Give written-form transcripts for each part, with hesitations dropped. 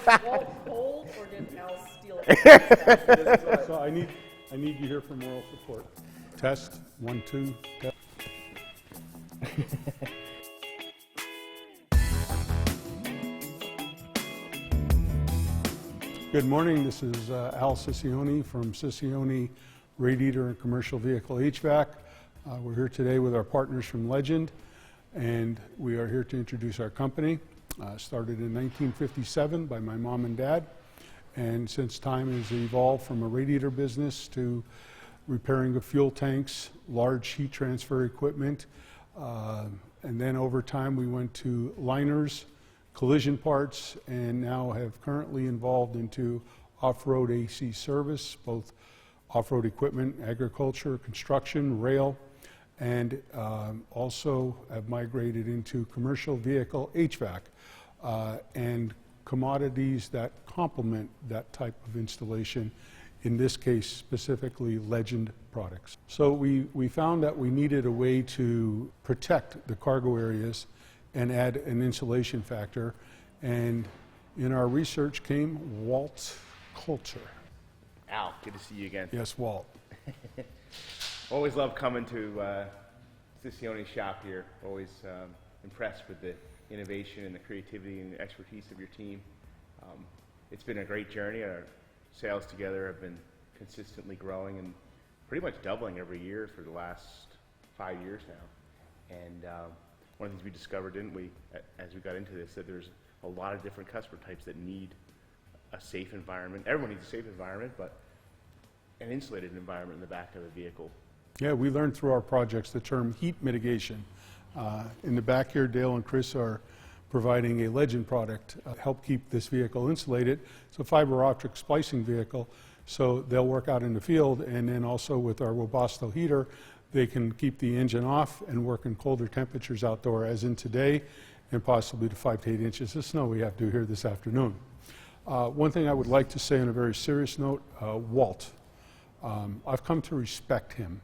Walt cold or did Al steal it? So I need you here for moral support. Test, 1, 2, test. Good morning, this is Al Cicioni from Cicioni Radiator and Commercial Vehicle HVAC. We're here today with our partners from Legend, and we are here to introduce our company. Started in 1957 by my mom and dad, and since time has evolved from a radiator business to repairing of fuel tanks, large heat transfer equipment, and then over time we went to liners, collision parts, and now have currently involved into off-road AC service, both off-road equipment, agriculture, construction, rail, and also have migrated into commercial vehicle HVAC and commodities that complement that type of installation, in this case specifically Legend products. So we found that we needed a way to protect the cargo areas and add an insulation factor, and in our research came Walt Coulter. Al, good to see you again. Yes, Walt. Always love coming to Cicioni's shop here. Always impressed with the innovation and the creativity and the expertise of your team. It's been a great journey. Our sales together have been consistently growing and pretty much doubling every year for the last 5 years now. And one of the things we discovered, didn't we, as we got into this, that there's a lot of different customer types that need a safe environment. Everyone needs a safe environment, but an insulated environment in the back of a vehicle. Yeah, we learned through our projects the term heat mitigation. In the back here, Dale and Chris are providing a Legend product to help keep this vehicle insulated. It's a fiber optic splicing vehicle, so they'll work out in the field, and then also with our Robusto heater, they can keep the engine off and work in colder temperatures outdoor, as in today, and possibly to 5 to 8 inches of snow we have to here this afternoon. One thing I would like to say on a very serious note, Walt. I've come to respect him.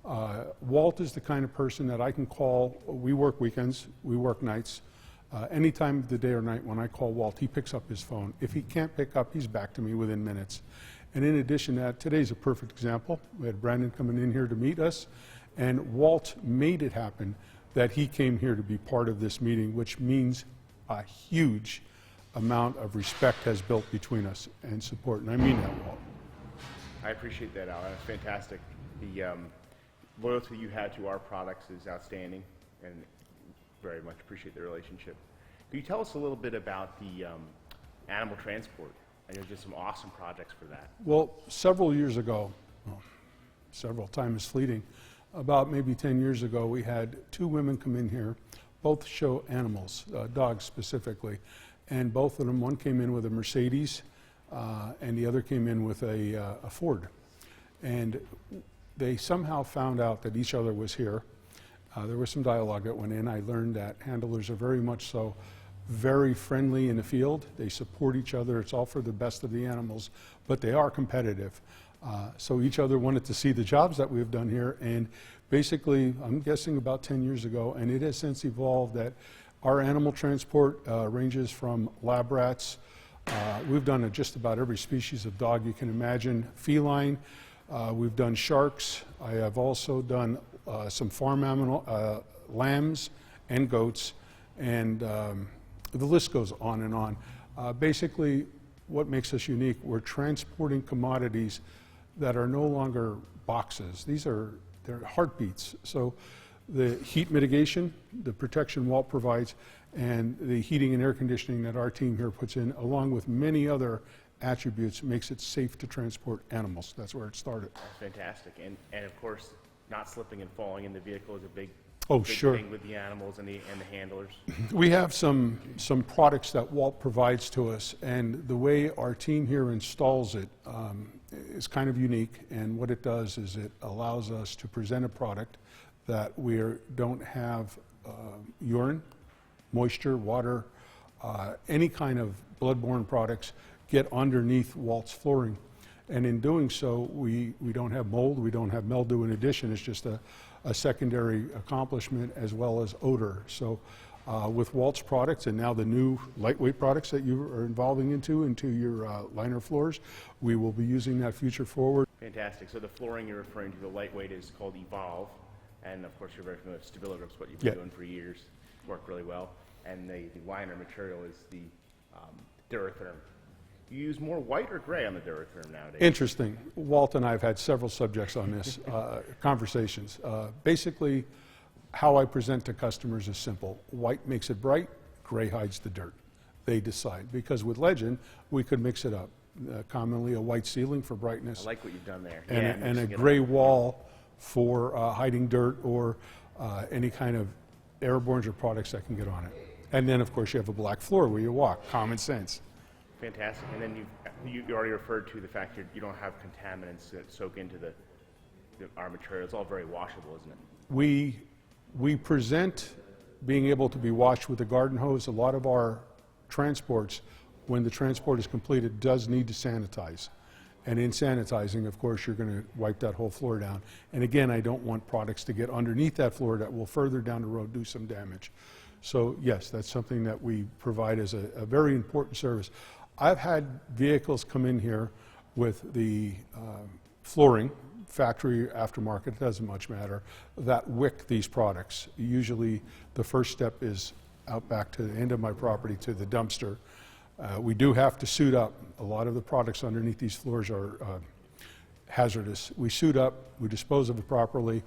Walt is the kind of person that I can call. We work weekends, we work nights. Any time of the day or night when I call Walt, he picks up his phone. If he can't pick up, he's back to me within minutes. And in addition to that, today's a perfect example. We had Brandon coming in here to meet us, and Walt made it happen that he came here to be part of this meeting, which means a huge amount of respect has built between us and support, and I mean that, Walt. I appreciate that, Al. That's fantastic. The loyalty you had to our products is outstanding, and very much appreciate the relationship. Can you tell us a little bit about the animal transport? I know there's some awesome projects for that. Well, several years ago, several time is fleeting, about maybe 10 years ago, we had 2 women come in here, both show animals, dogs specifically, and both of them, one came in with a Mercedes, and the other came in with a Ford. And they somehow found out that each other was here. There was some dialogue that went in. I learned that handlers are very much so very friendly in the field. They support each other. It's all for the best of the animals, but they are competitive. So each other wanted to see the jobs that we've done here, and basically, I'm guessing about 10 years ago, and it has since evolved that our animal transport ranges from lab rats. We've done just about every species of dog you can imagine, feline. We've done sharks. I have also done some farm animal, lambs and goats, and the list goes on and on. Basically, what makes us unique, we're transporting commodities that are no longer boxes. They're heartbeats. So the heat mitigation, the protection Walt provides, and the heating and air conditioning that our team here puts in, along with many other attributes, makes it safe to transport animals. That's where it started. That's fantastic. And of course, not slipping and falling in the vehicle is a big sure. thing with the animals and the handlers. We have some products that Walt provides to us, and the way our team here installs it is kind of unique, and what it does is it allows us to present a product that we don't have urine, moisture, water, any kind of bloodborne products get underneath Walt's flooring. And in doing so, we don't have mold, we don't have mildew in addition. It's just a secondary accomplishment as well as odor. So with Walt's products and now the new lightweight products that you are evolving into your liner floors. We will be using that future forward. Fantastic. So the flooring you're referring to, the lightweight, is called Evolve. And of course, you're very familiar with Stabiligrips, what you've been doing for years. Worked really well. And the liner material is the Duratherm. You use more white or gray on the Duratherm nowadays? Interesting. Walt and I have had several subjects on this, conversations. Basically, how I present to customers is simple. White makes it bright, gray hides the dirt. They decide. Because with Legend, we could mix it up. Commonly a white ceiling for brightness. I like what you've done there. And a gray wall for hiding dirt or any kind of airborne or products that can get on it. And then, of course, you have a black floor where you walk. Common sense. Fantastic. And then you already referred to the fact that you don't have contaminants that soak into our material. It's all very washable, isn't it? We present being able to be washed with a garden hose. A lot of our transports, when the transport is completed, does need to sanitize. And in sanitizing, of course, you're going to wipe that whole floor down. And again, I don't want products to get underneath that floor that will further down the road do some damage. So yes, that's something that we provide as a very important service. I've had vehicles come in here with the flooring, factory aftermarket, it doesn't much matter, that wick these products. Usually the first step is out back to the end of my property to the dumpster. We do have to suit up. A lot of the products underneath these floors are hazardous. We suit up, we dispose of it properly.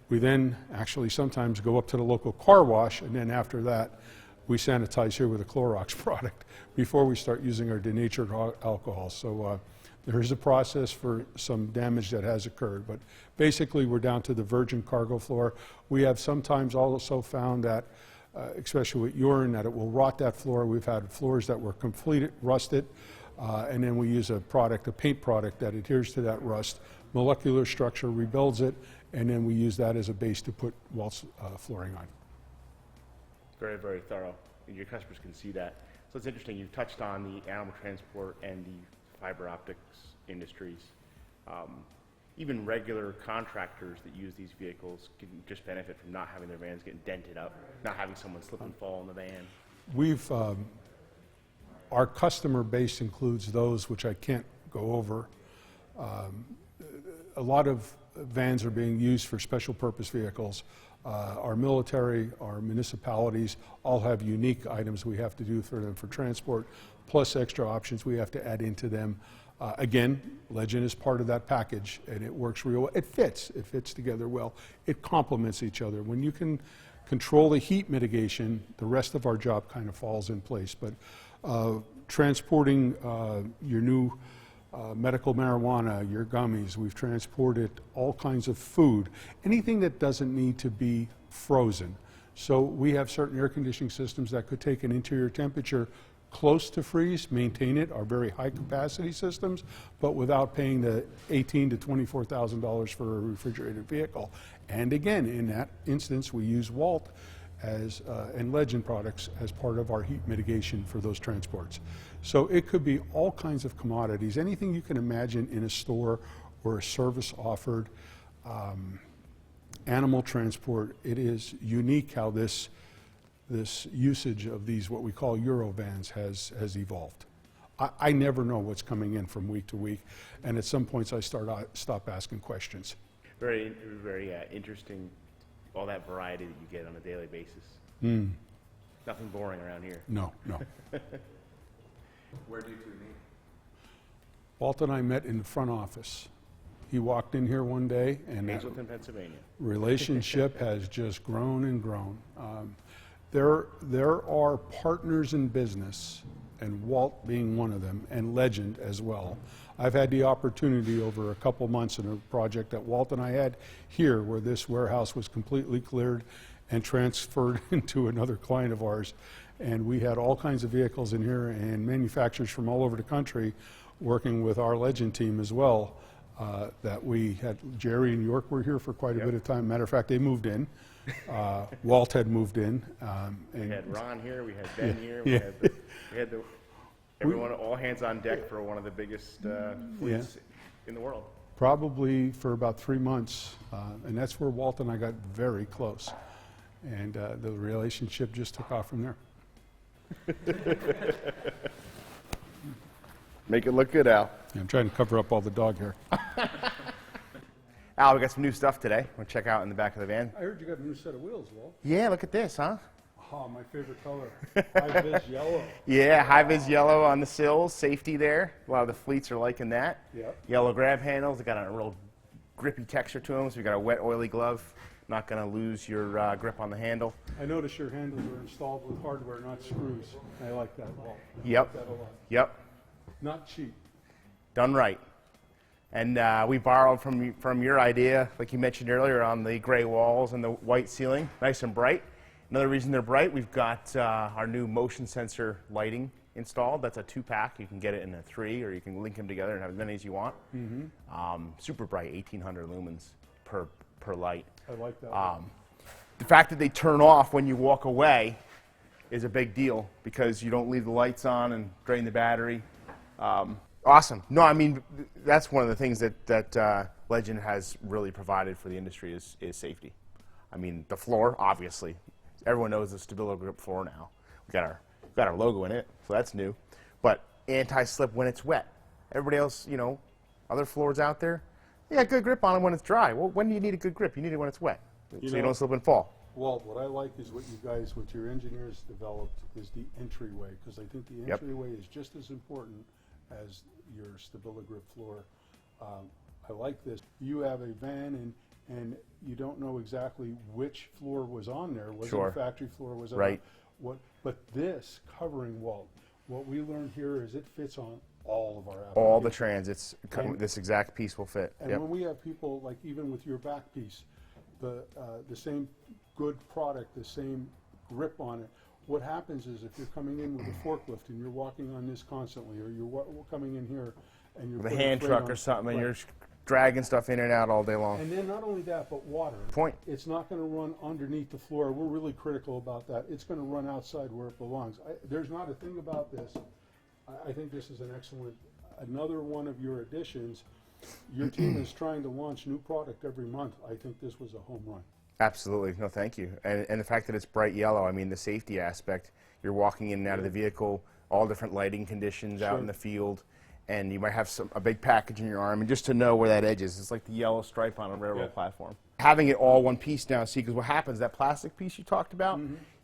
We then actually sometimes go up to the local car wash, and then after that, we sanitize here with a Clorox product before we start using our denatured alcohol. So there is a process for some damage that has occurred, but basically we're down to the virgin cargo floor. We have sometimes also found that especially with urine, that it will rot that floor. We've had floors that were completely rusted, and then we use a paint product that adheres to that rust, molecular structure, rebuilds it, and then we use that as a base to put Walt's flooring on. Very, very thorough. And your customers can see that. So it's interesting, you've touched on the animal transport and the fiber optics industries. Even regular contractors that use these vehicles can just benefit from not having their vans getting dented up, not having someone slip and fall in the van. Our customer base includes those which I can't go over. A lot of vans are being used for special purpose vehicles. Our military, our municipalities all have unique items we have to do for them for transport, plus extra options we have to add into them. Again, Legend is part of that package, and it works real well. It fits together well. It complements each other. When you can control the heat mitigation, the rest of our job kind of falls in place. But transporting your new medical marijuana, your gummies, we've transported all kinds of food, anything that doesn't need to be frozen. So we have certain air conditioning systems that could take an interior temperature close to freeze, maintain it, are very high capacity systems, but without paying the $18,000 to $24,000 for a refrigerated vehicle. And again, in that instance, we use Walt and Legend products as part of our heat mitigation for those transports. So it could be all kinds of commodities, anything you can imagine in a store or a service offered. Animal transport, it is unique how this usage of these, what we call Eurovans, has evolved. I never know what's coming in from week to week, and at some points I stop asking questions. Very, very interesting, all that variety that you get on a daily basis. Nothing boring around here. No. Where do you two meet? Walt and I met in the front office. He walked in here one day, and Hazleton, Pennsylvania. Relationship has just grown and grown. There are partners in business, and Walt being one of them, and Legend as well. I've had the opportunity over a couple months in a project that Walt and I had here, where this warehouse was completely cleared and transferred into another client of ours. And we had all kinds of vehicles in here and manufacturers from all over the country working with our Legend team as well. That we had, Jerry and York were here for quite a bit of time. Matter of fact, they moved in. Walt had moved in. We had Ron here, we had Ben here, we had everyone, all hands on deck for one of the biggest fleets in the world. Probably for about 3 months, and that's where Walt and I got very close. And the relationship just took off from there. Make it look good, Al. Yeah, I'm trying to cover up all the dog hair. Al, we got some new stuff today. We'll check out in the back of the van. I heard you got a new set of wheels, Walt. Yeah, look at this, huh? Oh, my favorite color. High-vis yellow. Yeah, high-vis yellow on the sills, safety there. A lot of the fleets are liking that. Yep. Yellow grab handles. They got a real grippy texture to them, so you got a wet, oily glove. Not going to lose your grip on the handle. I noticed your handles were installed with hardware, not screws. I like that, Walt. I Yep. like that a lot. Yep. Not cheap. Done right. And we borrowed from your idea, like you mentioned earlier, on the gray walls and the white ceiling, nice and bright. Another reason they're bright, we've got our new motion sensor lighting installed. That's a 2-pack. You can get it in a 3, or you can link them together and have as many as you want. Super bright, 1,800 lumens per light. I like that. The fact that they turn off when you walk away is a big deal, because you don't leave the lights on and drain the battery. Awesome. No, I mean, that's one of the things that Legend has really provided for the industry is safety. I mean, the floor, obviously. Everyone knows the Stabilo Grip floor now. We've got our logo in it, so that's new. But anti-slip when it's wet. Everybody else, you know, other floors out there, they got good grip on them when it's dry. Well, when do you need a good grip? You need it when it's wet, so you don't slip and fall. Walt, what I like is what your engineers developed is the entryway, because I think the entryway is just as important as your Stabilo Grip floor. I like this. You have a van and you don't know exactly which floor was on there. Was it a factory floor? Was it right? But this covering, Walt, what we learned here is it fits on all of our applications. All the transits, this exact piece will fit. And when we have people, like even with your back piece, the same good product, the same grip on it, what happens is if you're coming in with a forklift and you're walking on this constantly, or you're coming in here and you're with a putting hand freight truck on, or something, and right. you're dragging stuff in and out all day long. And then not only that, but water. Point. It's not going to run underneath the floor. We're really critical about that. It's going to run outside where it belongs. There's not a thing about this. I think this is an excellent, another one of your additions. Your team is trying to launch new product every month. I think this was a home run. Absolutely. No, thank you. And the fact that it's bright yellow, I mean, the safety aspect, you're walking in and out of the vehicle, all different lighting conditions out in the field, and you might have a big package in your arm, and just to know where that edge is, it's like the yellow stripe on a railroad platform. Having it all one piece now, see, because what happens, that plastic piece you talked about,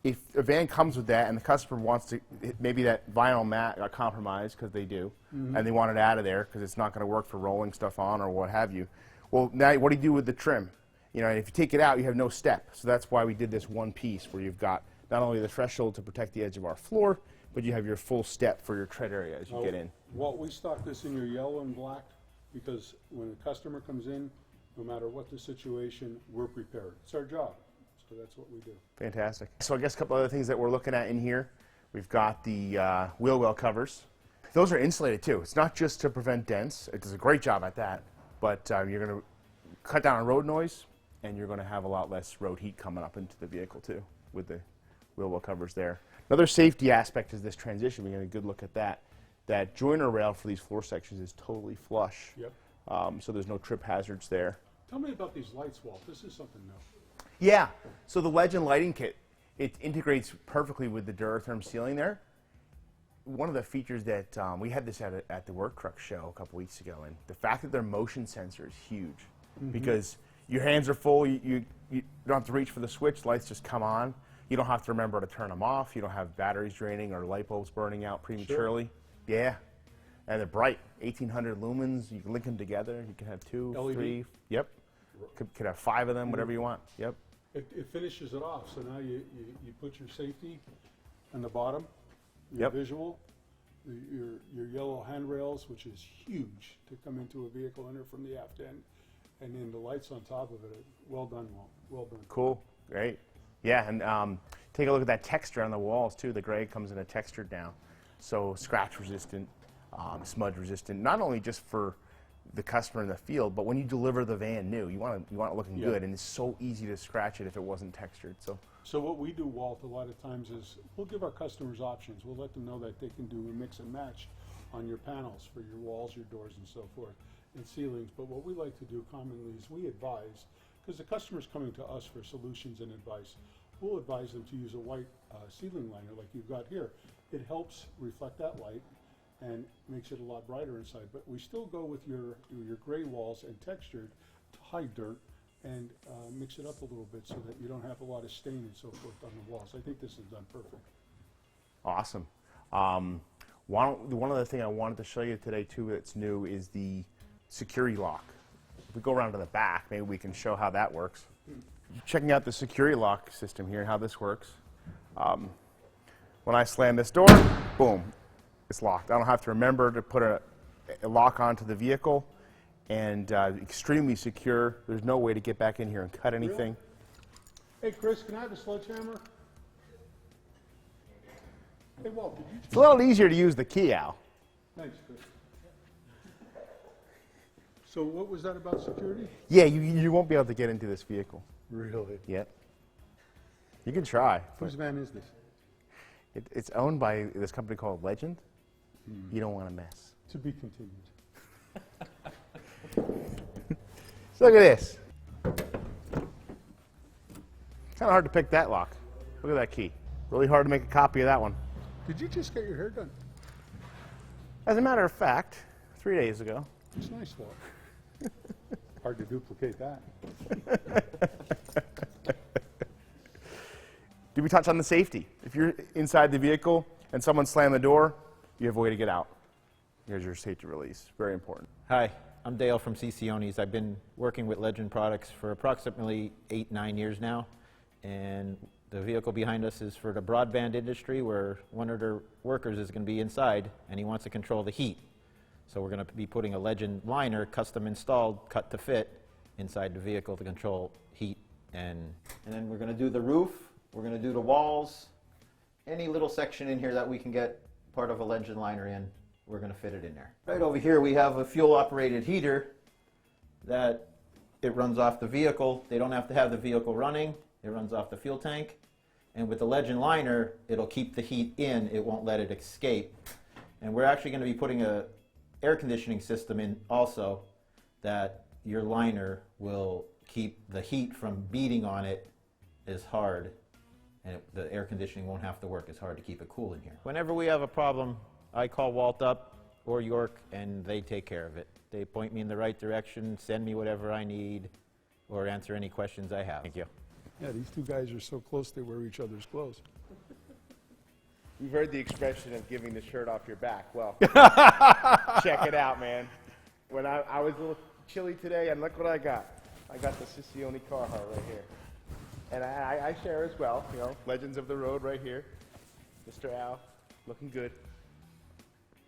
if a van comes with that and the customer wants to, maybe that vinyl mat got compromised, because they do, and they want it out of there because it's not going to work for rolling stuff on or what have you. Well, now what do you do with the trim? You know, if you take it out, you have no step. So that's why we did this one piece where you've got not only the threshold to protect the edge of our floor, but you have your full step for your tread area as you get in. Walt, we stock this in your yellow and black because when a customer comes in, no matter what the situation, we're prepared. It's our job. So that's what we do. Fantastic. So I guess a couple other things that we're looking at in here. We've got the wheel well covers. Those are insulated too. It's not just to prevent dents. It does a great job at that. But you're going to cut down on road noise, and you're going to have a lot less road heat coming up into the vehicle too with the wheel well covers there. Another safety aspect is this transition. We get a good look at that. That joiner rail for these floor sections is totally flush. Yep. So there's no trip hazards there. Tell me about these lights, Walt. This is something new. Yeah. So the Legend lighting kit, it integrates perfectly with the Duratherm ceiling there. One of the features that we had this at the Work Truck show a couple weeks ago, and the fact that their motion sensor is huge, because your hands are full, you don't have to reach for the switch, lights just come on. You don't have to remember to turn them off. You don't have batteries draining or light bulbs burning out prematurely. Sure. Yeah. And they're bright, 1,800 lumens. You can link them together. You can have 2, LED. 3. Yep. Could have 5 of them, whatever you want. Yep. It finishes it off. So now you put your safety on the bottom, your visual, your yellow handrails, which is huge to come into a vehicle, enter from the aft end, and then the lights on top of it. Well done, Walt. Well done. Cool. Great. Yeah, and take a look at that texture on the walls too. The gray comes in a textured now, so scratch resistant, smudge resistant. Not only just for the customer in the field, but when you deliver the van new, you want it looking good, and it's so easy to scratch it if it wasn't textured. So what we do, Walt, a lot of times is we'll give our customers options. We'll let them know that they can do a mix and match on your panels for your walls, your doors, and so forth, and ceilings. But what we like to do commonly is we advise, because the customer's coming to us for solutions and advice. we'll advise them to use a white ceiling liner like you've got here. It helps reflect that light and makes it a lot brighter inside. But we still go with your gray walls and textured to hide dirt and mix it up a little bit so that you don't have a lot of stain and so forth on the walls. I think this is done perfect. Awesome. One other thing I wanted to show you today too that's new is the security lock. If we go around to the back, maybe we can show how that works. Checking out the security lock system here and how this works. When I slam this door, boom, it's locked. I don't have to remember to put a lock onto the vehicle, and extremely secure. There's no way to get back in here and cut anything. Really? Hey, Chris, can I have a sledgehammer? Hey, Walt, did you... It's a little easier to use the key, Al. Thanks, Chris. So what was that about security? Yeah, you won't be able to get into this vehicle. Really? Yet. You can try. Whose van is this? It's owned by this company called Legend. You don't want to mess. To be continued. So look at this. Kind of hard to pick that lock. Look at that key. Really hard to make a copy of that one. Did you just get your hair done? As a matter of fact, 3 days ago. It's nice, Walt. Hard to duplicate that. Did we touch on the safety? If you're inside the vehicle and someone slammed the door, you have a way to get out. Here's your safety release. Very important. Hi, I'm Dale from Cicioni's. I've been working with Legend products for approximately 8-9 years now, and the vehicle behind us is for the broadband industry, where one of their workers is going to be inside and he wants to control the heat. So we're going to be putting a Legend liner, custom installed, cut to fit, inside the vehicle to control heat. And then we're going to do the roof, we're going to do the walls, any little section in here that we can get part of a Legend liner in, we're going to fit it in there. Right over here we have a fuel operated heater that it runs off the vehicle. They don't have to have the vehicle running, it runs off the fuel tank. And with the Legend liner, it'll keep the heat in, it won't let it escape. And we're actually going to be putting a air conditioning system in also, that your liner will keep the heat from beating on it as hard, and the air conditioning won't have to work as hard to keep it cool in here. Whenever we have a problem, I call Walt up or York and they take care of it. They point me in the right direction, send me whatever I need, or answer any questions I have. Thank you. Yeah, these two guys are so close they wear each other's clothes. You've heard the expression of giving the shirt off your back. Well, check it out, man. When I was a little chilly today, and look what I got. I got the Cicioni Carhartt right here. And I share as well, you know, Legends of the Road right here. Mr. Al, looking good.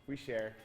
We share.